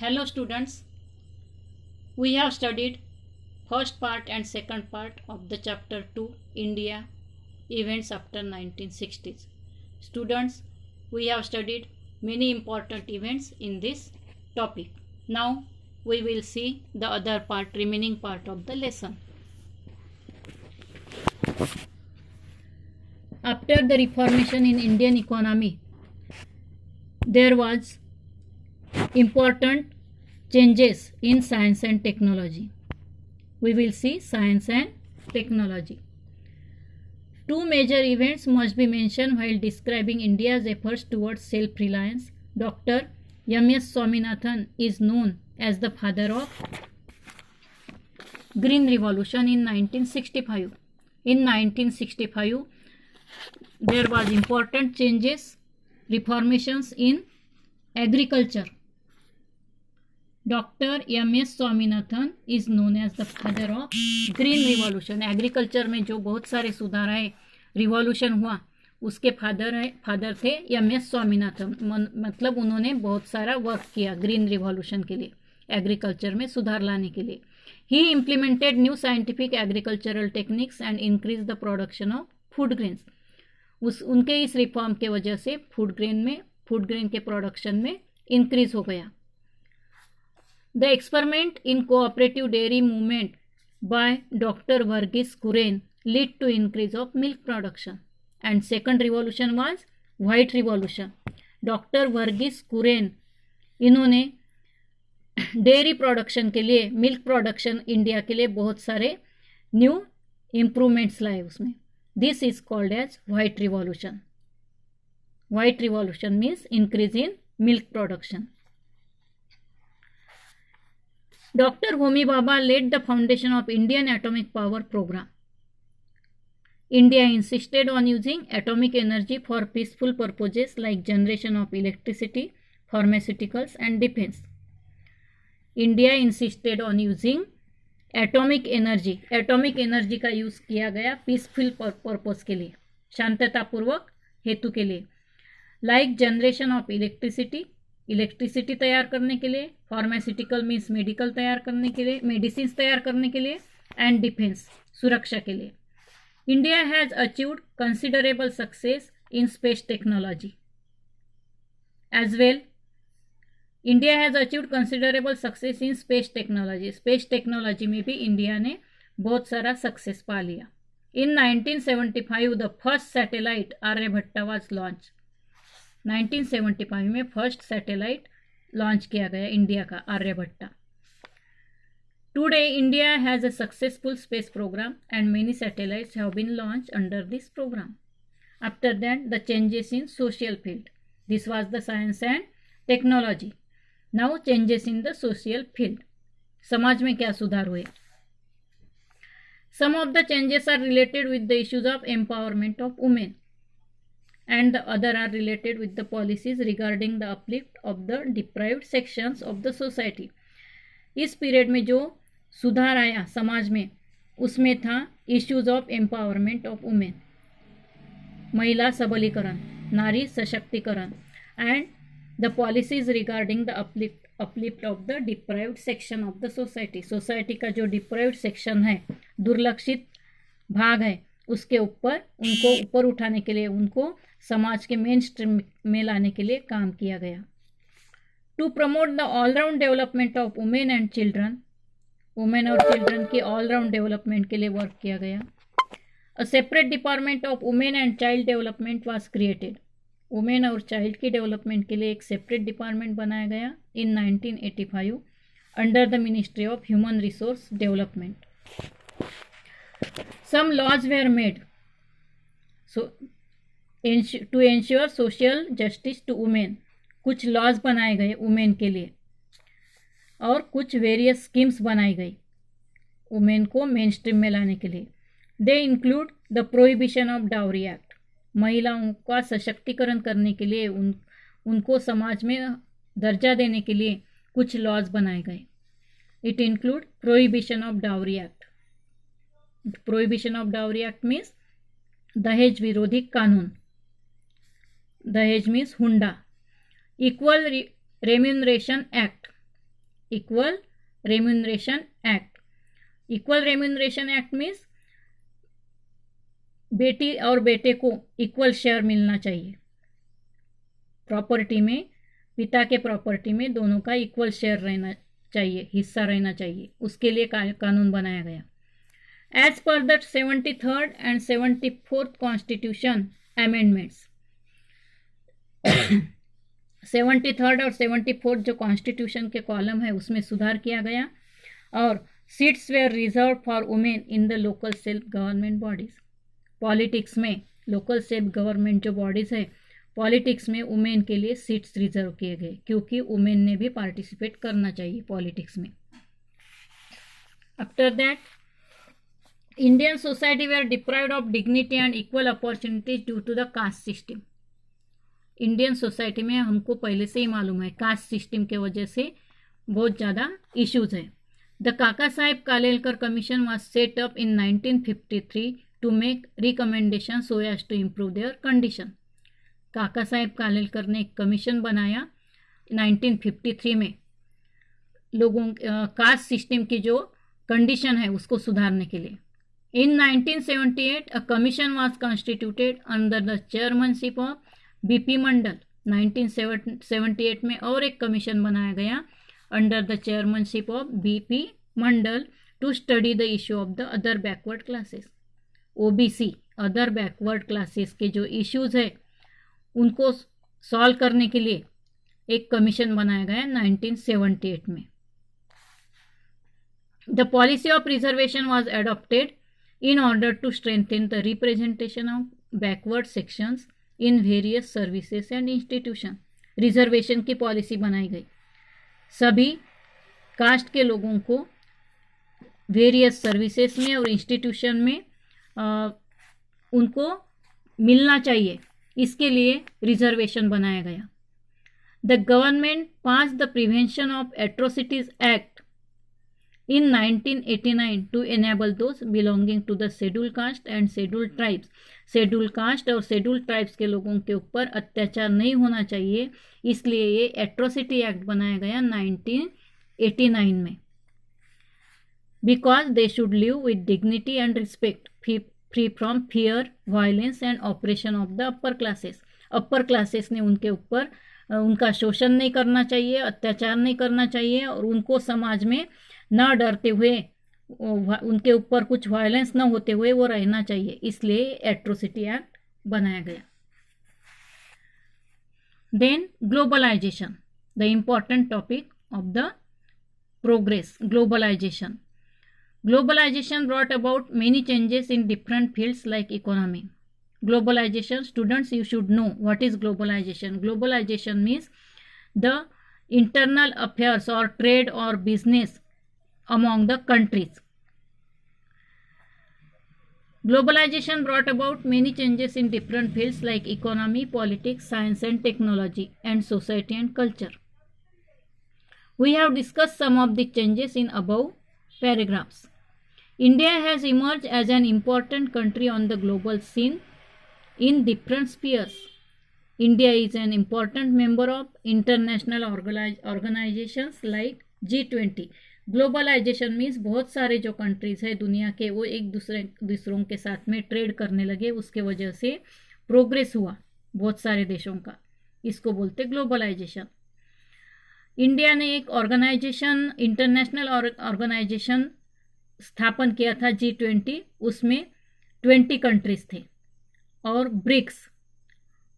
Hello students, we have studied first part and second part of the chapter 2 India events after 1960s. Students, we have studied many important events in this topic. Now we will see the other part, remaining part of the lesson. After the reformation in Indian economy, there was important changes in science and technology. We will see science and technology. Two major events must be mentioned while describing India's efforts towards self-reliance. Dr. M.S. Swaminathan is known as the father of Green Revolution in 1965. In 1965, there was important changes, reformations in agriculture. Dr. M.S. Swaminathan is known as the father of green revolution. Agriculture में जो बहुत सारे सुधार आए, revolution हुआ, उसके father थे M.S. Swaminathan. मतलब उन्होंने बहुत सारा वर्क किया ग्रीन रिवॉल्यूशन के लिए, एग्रीकल्चर में सुधार लाने के लिए. He implemented new scientific agricultural techniques and increase the production of food grains. उनके इस रिफॉर्म के वजह से फूड ग्रेन के प्रोडक्शन में इंक्रीज हो गया. The experiment in cooperative dairy movement by Dr. Verghese Kurien led to increase of milk production. And second revolution was white revolution. Dr. Verghese Kurien इन्होंने डेयरी प्रोडक्शन के लिए, milk production India के लिए बहुत सारे new improvements लाए उसमें. This is called as white revolution. White revolution means increase in milk production. Dr. Homi Bhabha laid the foundation of Indian atomic power program. India insisted on using atomic energy for peaceful purposes like generation of electricity, pharmaceuticals and defense. India insisted on using atomic energy. Atomic energy का use किया गया peaceful purpose के लिए, शांततापूर्वक हेतु के लिए. Like generation of electricity तैयार करने के लिए, फार्मास्यूटिकल मीन्स मेडिकल तैयार करने के लिए, मेडिसिन तैयार करने के लिए, एंड डिफेंस सुरक्षा के लिए. India has achieved considerable success in space technology as well. India has achieved considerable success in space technology. Space technology में भी इंडिया ने बहुत सारा सक्सेस पा लिया. In 1975 the first satellite Aryabhata was launch. 1975 में फर्स्ट सैटेलाइट लॉन्च किया गया इंडिया का, Aryabhata. Today India has a successful space programme and many satellites have been launch under this programme. After that the changes in social field. This was the science and technology. Now changes in the social field. समाज में क्या सुधार हुए? Some of the changes are related with the issues of empowerment of women and the other are related with the policies regarding the uplift of the deprived sections of the society. इस period में जो सुधार आया समाज में, उसमें था issues of empowerment of women, महिला सबलीकरण, नारी सशक्तिकरण, and the policies regarding the uplift of the deprived section of the society. Society का जो डिप्राइव्ड सेक्शन है, दुर्लक्षित भाग है, उसके ऊपर उनको ऊपर उठाने के लिए, उनको समाज के मेन स्ट्रीम में लाने के लिए काम किया गया. To promote the all round development of women and children. Women और चिल्ड्रन की ऑलराउंड डेवलपमेंट के लिए वर्क किया गया. A separate department of women and child development was created. Women और चाइल्ड की डेवलपमेंट के लिए एक सेपरेट डिपार्टमेंट बनाया गया in 1985 under the ministry of human resource development. Some laws were made to ensure social justice to women. कुछ laws बनाए गए वुमेन के लिए और कुछ वेरियस स्कीम्स बनाई गई वुमेन को मेन स्ट्रीम में लाने के लिए. They include the prohibition of dowry act. महिलाओं का सशक्तिकरण करने के लिए, उनको समाज में दर्जा देने के लिए कुछ लॉज बनाए गए. It include prohibition of dowry act. Prohibition of dowry act means दहेज विरोधी कानून. दहेज मीन्स हुंडा. Equal remuneration act. Equal remuneration act. Equal remuneration act means बेटी और बेटे को इक्वल शेयर मिलना चाहिए प्रॉपर्टी में. पिता के प्रॉपर्टी में दोनों का इक्वल शेयर रहना चाहिए, हिस्सा रहना चाहिए. उसके लिए कानून बनाया गया. As per the 73rd and 74th constitution amendments, 73rd और 74th जो कॉन्स्टिट्यूशन के कॉलम है उसमें सुधार किया गया. और seats were reserve for women in the local self government bodies. Politics में लोकल सेल्फ गवर्नमेंट जो बॉडीज है पॉलिटिक्स में वुमेन के लिए सीट्स रिजर्व किए गए, क्योंकि वुमेन ने भी पार्टिसिपेट करना चाहिए पॉलिटिक्स में. After that Indian society were deprived of dignity and equal opportunities due to the caste system. Indian society में हमको पहले से ही मालूम है कास्ट सिस्टम के वजह से बहुत ज़्यादा इश्यूज है. The Kaka Saheb Kalelkar commission was set up in 1953 to make recommendation so as to improve their condition. Kaka Saheb Kalelkar ने एक कमीशन बनाया 1953 में लोगों कास्ट सिस्टम की जो कंडीशन है उसको सुधारने के लिए. In 1978 a commission was constituted under the chairmanship of BP Mandal. 1978 में और एक कमीशन बनाया गया under the chairmanship of BP Mandal to study the issue of the other backward classes. OBC other backward classes के जो इश्यूज है उनको सॉल्व करने के लिए एक कमीशन बनाया गया 1978 में. The policy of reservation was adopted in order to strengthen the representation of backward sections in various services and institution. Reservation की पॉलिसी बनाई गई. सभी कास्ट के लोगों को वेरियस सर्विसेज में और इंस्टीट्यूशन में उनको मिलना चाहिए, इसके लिए रिजर्वेशन बनाया गया. The government pass the prevention of atrocities act in 1989 to enable those belonging to the schedule caste and schedule tribes. Schedule caste और शेड्यूल ट्राइब्स के लोगों के ऊपर अत्याचार नहीं होना चाहिए, इसलिए ये एट्रोसिटी एक्ट बनाया गया 1989 में. Because they should live with dignity and respect free from fear violence and operation of the upper classes. Upper classes ने उनके ऊपर उनका शोषण नहीं करना चाहिए, अत्याचार नहीं करना चाहिए और उनको समाज में न डरते हुए उनके ऊपर कुछ वायलेंस न होते हुए वो रहना चाहिए, इसलिए एट्रोसिटी एक्ट बनाया गया. Then globalisation, the important topic of the progress. Globalisation. Globalization brought about many changes in different fields like economy. Globalization, students, you should know what is globalization. Globalization means the internal affairs or trade or business among the countries. Globalization brought about many changes in different fields like economy, politics, science and technology, and society and culture. We have discussed some of the changes in above paragraphs. India has emerged as an important country on the global scene in different spheres. India is an important member of international organizations like G20. Globalization means बहुत सारे जो countries है दुनिया के वो एक दूसरों के साथ में ट्रेड करने लगे, उसके वजह से प्रोग्रेस हुआ बहुत सारे देशों का, इसको बोलते ग्लोबलाइजेशन. इंडिया ने एक ऑर्गेनाइजेशन, इंटरनेशनल ऑर्गेनाइजेशन स्थापन किया था G20. उसमें 20 कंट्रीज थे. और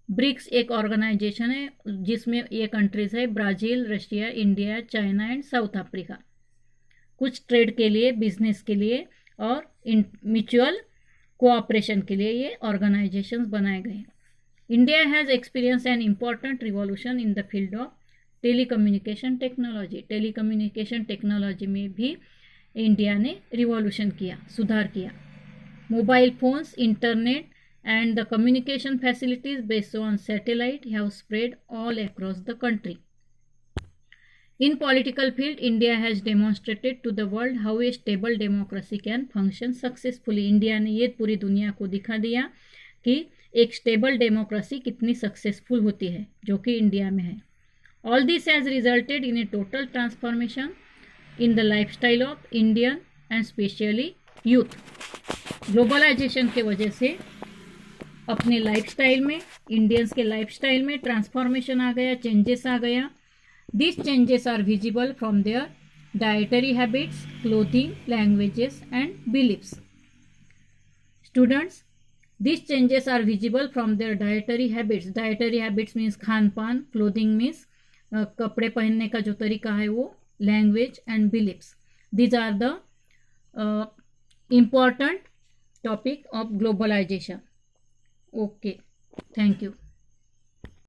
ब्रिक्स एक ऑर्गेनाइजेशन है जिसमें ये कंट्रीज है Brazil, Russia, India, China and south Africa. कुछ ट्रेड के लिए, बिजनेस के लिए और म्यूचुअल कोऑपरेशन के लिए ये ऑर्गेनाइजेशंस बनाए गए. India has experience an important revolution in the field of telecommunication technology. Telecommunication technology में भी इंडिया ने रिवॉल्यूशन किया, सुधार किया. Mobile phones, internet and the communication facilities based on satellite have spread all across the country. In political field, India has demonstrated to the world how a stable democracy can function successfully. India ने ये पूरी दुनिया को दिखा दिया कि एक stable democracy कितनी सक्सेसफुल होती है, जो कि इंडिया में है. All this has resulted in a total transformation in the lifestyle of Indian and especially youth. Globalisation के वजह से अपने लाइफस्टाइल में, इंडियंस के लाइफस्टाइल में ट्रांसफॉर्मेशन आ गया, चेंजेस आ गया. These changes are visible from their dietary habits, clothing, languages and beliefs. Students, these changes are visible from their dietary habits. Dietary habits means Khan पान, clothing means कपड़े पहनने का जो तरीका है वो, language and beliefs. These are the important topic of globalization. Okay, thank you.